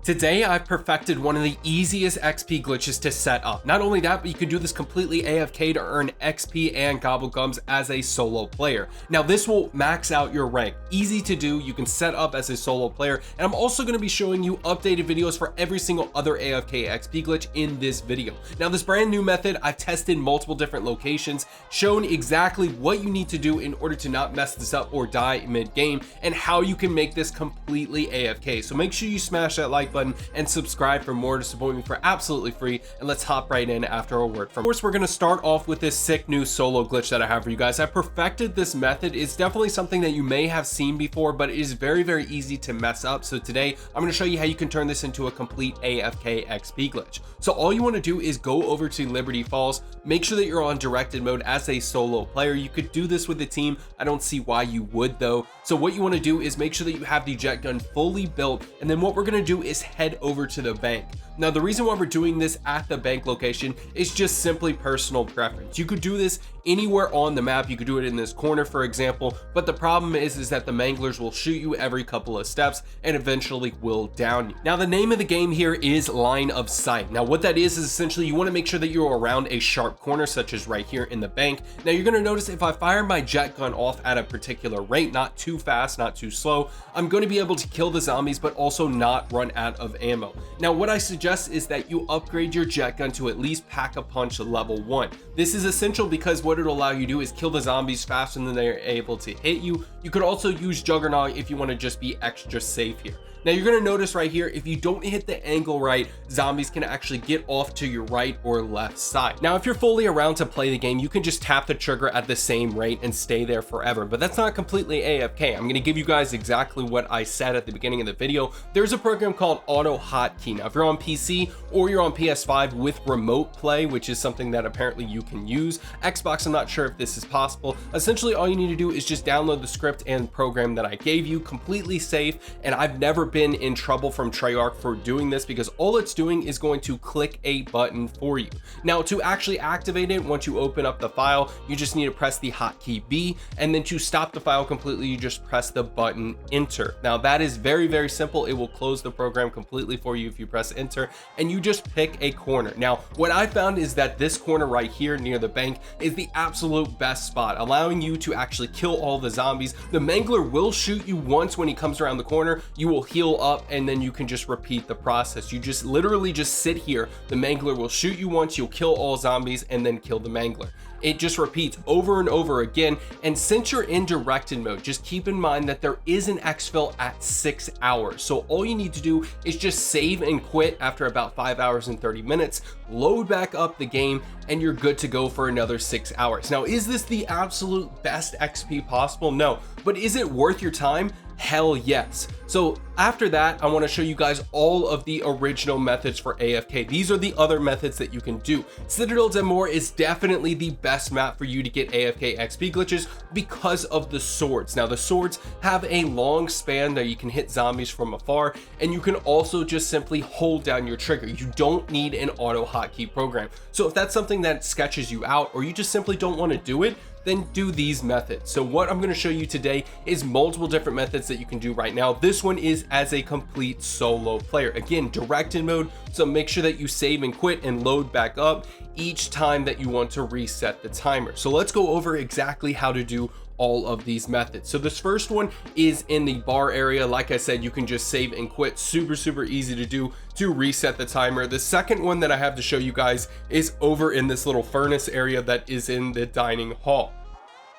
Today, I've perfected one of the easiest XP glitches to set up. Not only that, but you can do this completely AFK to earn XP and gobblegums as a solo player. Now, this will max out your rank. Easy to do, you can set up as a solo player, and I'm also going to be showing you updated videos for every single other AFK XP glitch in this video. Now, this brand new method, I've tested multiple different locations, shown exactly what you need to do in order to not mess this up or die mid-game, and how you can make this completely AFK. So make sure you smash that like button and subscribe for more to support me for absolutely free, and let's hop right in after a word from. Of course, we're going to start off with this sick new solo glitch that I have for you guys. I perfected this method. It's definitely something that you may have seen before, but it is very easy to mess up. So today I'm going to show you how you can turn this into a complete AFK XP glitch. So all you want to do is go over to Liberty Falls, make sure that you're on directed mode as a solo player. You could do this with a team. I don't see why you would though. So what you want to do is make sure that you have the jet gun fully built, and then what we're going to do is head over to the bank. Now, the reason why we're doing this at the bank location is just simply personal preference. You could do this anywhere on the map. You could do it in this corner, for example, but the problem is that the manglers will shoot you every couple of steps and eventually will down you. Now, the name of the game here is line of sight. Now, what that is essentially you want to make sure that you're around a sharp corner, such as right here in the bank. Now, you're going to notice if I fire my jet gun off at a particular rate, not too fast, not too slow, I'm going to be able to kill the zombies, but also not run out of ammo. Now, what I suggest is that you upgrade your jet gun to at least pack a punch level 1. This is essential because what it'll allow you to do is kill the zombies faster than they're able to hit you. You could also use Juggernaut if you want to just be extra safe here. Now, you're going to notice right here, if you don't hit the angle right, zombies can actually get off to your right or left side. Now, if you're fully around to play the game, you can just tap the trigger at the same rate and stay there forever, but that's not completely AFK. I'm going to give you guys exactly what I said at the beginning of the video. There's a program called Auto Hotkey. Now, if you're on PC or you're on PS5 with remote play, which is something that apparently you can use, Xbox, I'm not sure if this is possible. Essentially, all you need to do is just download the script and program that I gave you, completely safe, and I've never been in trouble from Treyarch for doing this because all it's doing is going to click a button for you. Now, to actually activate it, once you open up the file, you just need to press the hotkey B, and then to stop the file completely, you just press the button enter. Now, that is very simple. It will close the program completely for you if you press enter, and you just pick a corner. Now, what I found is that this corner right here near the bank is the absolute best spot, allowing you to actually kill all the zombies. The mangler will shoot you once when he comes around the corner. You will heal up, and then you can just repeat the process. You just literally just sit here. The mangler will shoot you once, you'll kill all zombies, and then kill the mangler. It just repeats over and over again. And since you're in directed mode, just keep in mind that there is an exfil at 6 hours. So all you need to do is just save and quit after about 5 hours and 30 minutes, load back up the game, and you're good to go for another 6 hours. Now, is this the absolute best XP possible? No, but is it worth your time? Hell yes. So after that, I want to show you guys all of the original methods for AFK. These are the other methods that you can do. Citadel and more is definitely the best map for you to get AFK XP glitches because of the swords. Now, the swords have a long span that you can hit zombies from afar, and you can also just simply hold down your trigger. You don't need an auto hotkey program. So if that's something that sketches you out, or you just simply don't want to do it, then do these methods. So what I'm going to show you today is multiple different methods that you can do right now. This one is as a complete solo player. Again, directed mode, so make sure that you save and quit and load back up each time that you want to reset the timer. So let's go over exactly how to do all of these methods. So this first one is in the bar area. Like I said, you can just save and quit. Super easy to do to reset the timer. The second one that I have to show you guys is over in this little furnace area that is in the dining hall.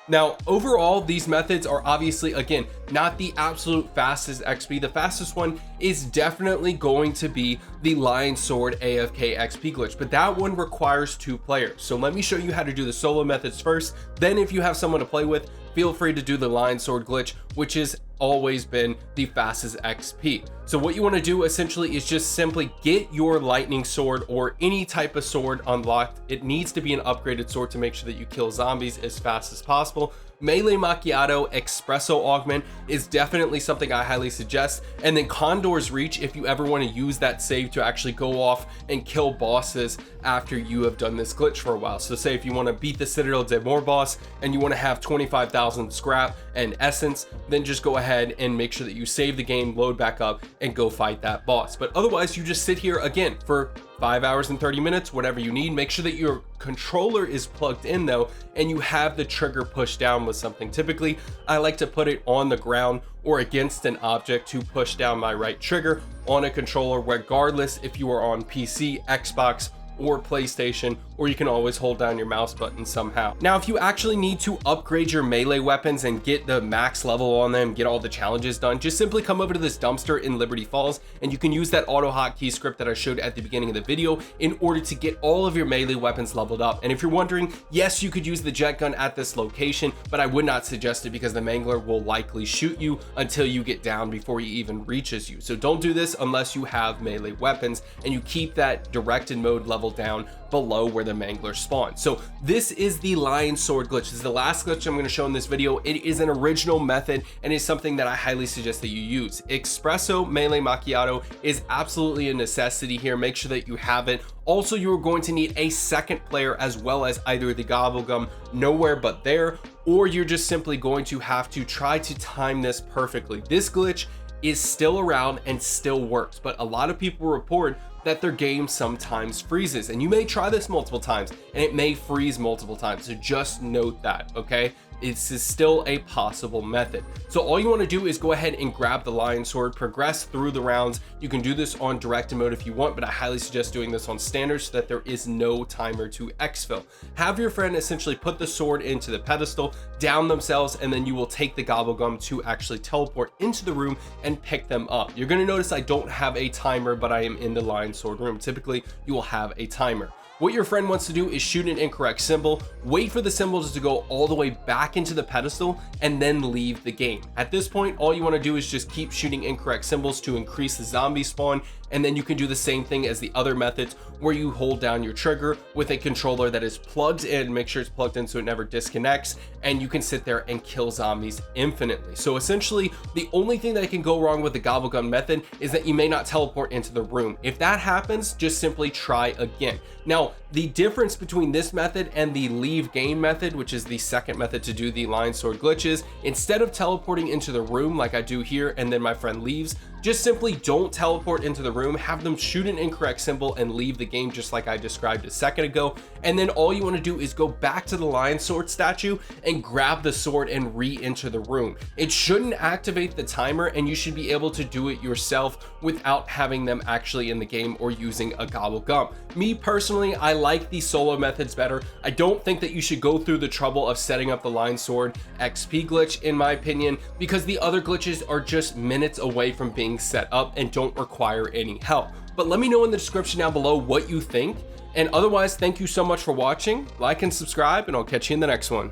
Now, overall, these methods are obviously, again, not the absolute fastest XP. The fastest one is definitely going to be the Lion Sword AFK XP glitch, but that one requires 2 players. So let me show you how to do the solo methods first. Then if you have someone to play with, feel free to do the Lion Sword glitch, which has always been the fastest XP. So what you want to do essentially is just simply get your lightning sword or any type of sword unlocked. It needs to be an upgraded sword to make sure that you kill zombies as fast as possible. Melee Macchiato Espresso Augment is definitely something I highly suggest. And then Condor's Reach if you ever want to use that save to actually go off and kill bosses after you have done this glitch for a while. So say if you want to beat the Citadel de Mor boss and you want to have 25,000 scrap and essence, then just go ahead and make sure that you save the game, load back up, and go fight that boss. But otherwise, you just sit here again for 5 hours and 30 minutes, whatever you need. Make sure that your controller is plugged in though, and you have the trigger pushed down with something. Typically, I like to put it on the ground or against an object to push down my right trigger on a controller, regardless if you are on PC, Xbox, or PlayStation, or you can always hold down your mouse button somehow. Now, if you actually need to upgrade your melee weapons and get the max level on them, get all the challenges done, just simply come over to this dumpster in Liberty Falls, and you can use that auto hotkey script that I showed at the beginning of the video in order to get all of your melee weapons leveled up. And if you're wondering, yes, you could use the jet gun at this location, but I would not suggest it because the mangler will likely shoot you until you get down before he even reaches you. So don't do this unless you have melee weapons and you keep that directed mode level down below where the mangler spawns. So this is the lion sword glitch. This is the last glitch I'm going to show in this video. It is an original method and is something that I highly suggest that you use. Espresso Melee Macchiato is absolutely a necessity here. Make sure that you have it. Also, you are going to need a second player as well as either the Gobblegum Nowhere But There, or you're just simply going to have to try to time this perfectly. This glitch is still around and still works, but a lot of people report that their game sometimes freezes, and you may try this multiple times and it may freeze multiple times, so just note that, okay? This is still a possible method. So all you want to do is go ahead and grab the lion sword, progress through the rounds. You can do this on directed mode if you want, but I highly suggest doing this on standard so that there is no timer to exfil. Have your friend essentially put the sword into the pedestal, down themselves, and then you will take the Gobblegum to actually teleport into the room and pick them up. You're going to notice I don't have a timer, but I am in the lion sword room. Typically, you will have a timer. What your friend wants to do is shoot an incorrect symbol, wait for the symbols to go all the way back into the pedestal, and then leave the game. At this point, all you want to do is just keep shooting incorrect symbols to increase the zombie spawn, and then you can do the same thing as the other methods where you hold down your trigger with a controller that is plugged in. Make sure it's plugged in so it never disconnects, and you can sit there and kill zombies infinitely. So essentially, the only thing that can go wrong with the Gobblegum method is that you may not teleport into the room. If that happens, just simply try again. Now, the difference between this method and the leave game method, which is the second method to do the lion sword glitches, instead of teleporting into the room like I do here and then my friend leaves, just simply don't teleport into the room, have them shoot an incorrect symbol and leave the game just like I described a second ago. And then all you want to do is go back to the lion sword statue and grab the sword and re-enter the room. It shouldn't activate the timer, and you should be able to do it yourself without having them actually in the game or using a Gobblegum. Me personally, I like the solo methods better. I don't think that you should go through the trouble of setting up the lion sword XP glitch, in my opinion, because the other glitches are just minutes away from being set up and don't require any help. But let me know in the description down below what you think. And otherwise, thank you so much for watching. Like and subscribe, and I'll catch you in the next one.